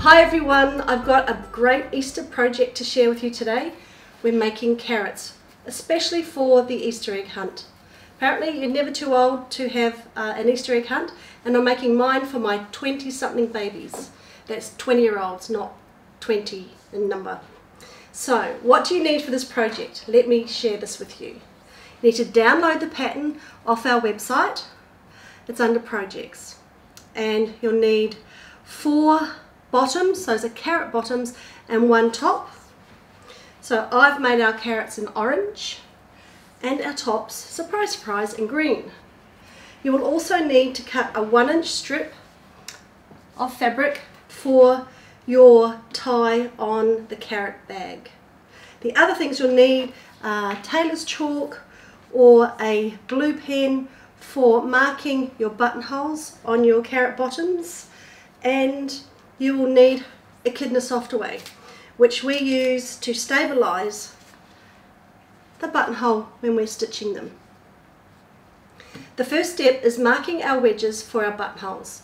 Hi everyone, I've got a great Easter project to share with you today. We're making carrots, especially for the Easter egg hunt. Apparently you're never too old to have an Easter egg hunt, and I'm making mine for my 20-something babies. That's 20-year-olds, not 20 in number. So what do you need for this project? Let me share this with you. You need to download the pattern off our website. It's under projects, and you'll need 4 bottoms, those are carrot bottoms, and 1 top. So I've made our carrots in orange and our tops, surprise surprise, in green. You will also need to cut a 1-inch strip of fabric for your tie on the carrot bag. The other things you'll need are tailor's chalk or a blue pen for marking your buttonholes on your carrot bottoms, and you will need Echidna soft away, which we use to stabilize the buttonhole when we're stitching them. The first step is marking our wedges for our buttonholes.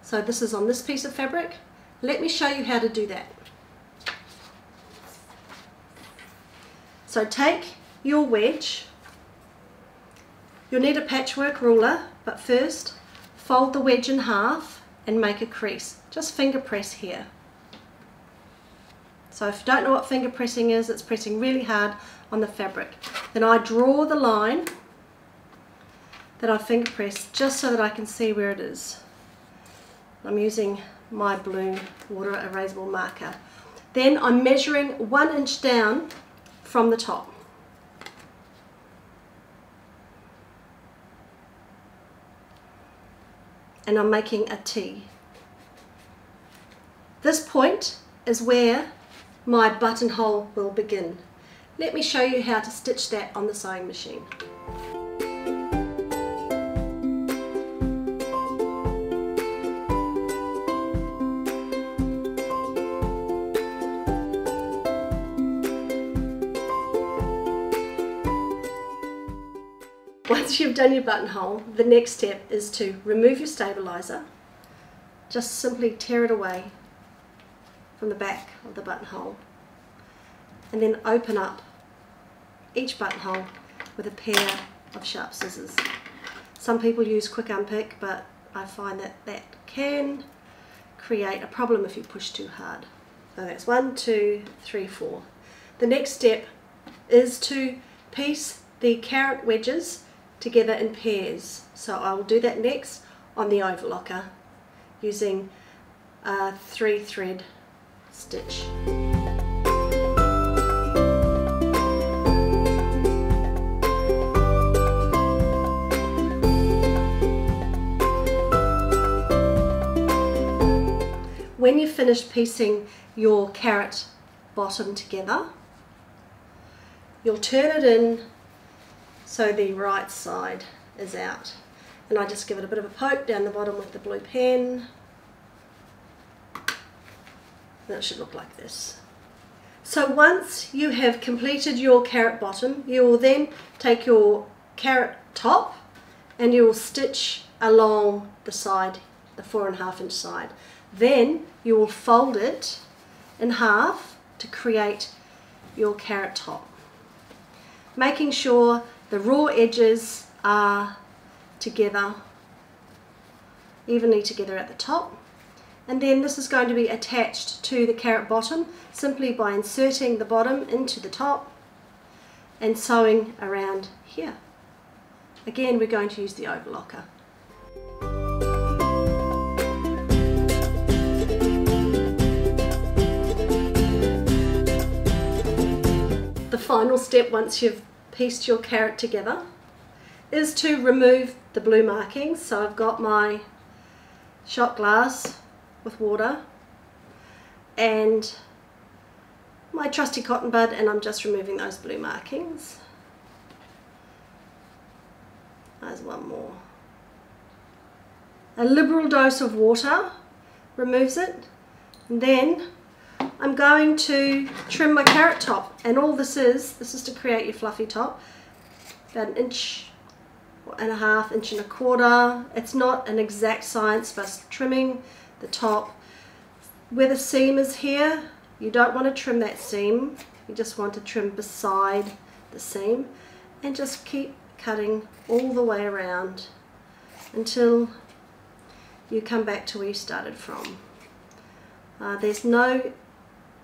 So this is on this piece of fabric. Let me show you how to do that. So take your wedge. You'll need a patchwork ruler, but first fold the wedge in half and make a crease. Just finger press here. So if you don't know what finger pressing is, it's pressing really hard on the fabric. Then I draw the line that I finger press just so that I can see where it is. I'm using my blue water erasable marker. Then I'm measuring 1 inch down from the top. And I'm making a T. This point is where my buttonhole will begin. Let me show you how to stitch that on the sewing machine. Once you've done your buttonhole, the next step is to remove your stabilizer. Just simply tear it away from the back of the buttonhole, and then open up each buttonhole with a pair of sharp scissors. Some people use quick unpick, but I find that that can create a problem if you push too hard. So that's 1, 2, 3, 4. The next step is to piece the carrot wedges together in pairs. So I will do that next on the overlocker using a 3-thread stitch. When you've finished piecing your carrot bottom together, you'll turn it in so the right side is out. And I just give it a bit of a poke down the bottom with the blue pen. And it should look like this. So once you have completed your carrot bottom, you will then take your carrot top and you will stitch along the side, the 4.5 inch side. Then you will fold it in half to create your carrot top, making sure the raw edges are together, evenly together at the top. And then this is going to be attached to the carrot bottom simply by inserting the bottom into the top and sewing around here. Again, we're going to use the overlocker. The final step, once you've pieced your carrot together, is to remove the blue markings. So I've got my shot glass with water and my trusty cotton bud, and I'm just removing those blue markings. There's one more. A liberal dose of water removes it, and then I'm going to trim my carrot top, and all this is to create your fluffy top. About 1.5 inches, 1.5 inches. It's not an exact science, but trimming the top Where the seam is here, you don't want to trim that seam, you just want to trim beside the seam, and just keep cutting all the way around until you come back to where you started from. There's no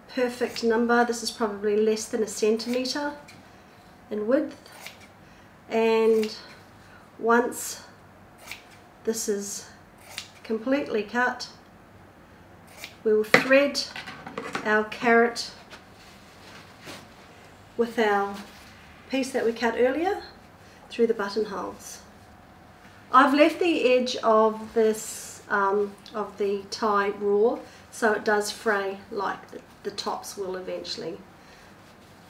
perfect number. This is probably less than 1 centimetre in width, and once this is completely cut, we will thread our carrot with our piece that we cut earlier through the buttonholes. I've left the edge of this of the tie raw, so it does fray like the tops will eventually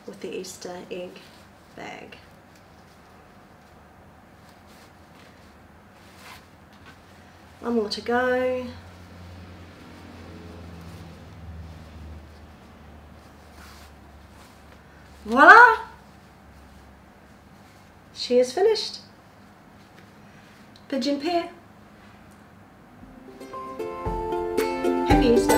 with the Easter egg bag. One more to go. Voila! She is finished. Pigeon pear. Happy Easter.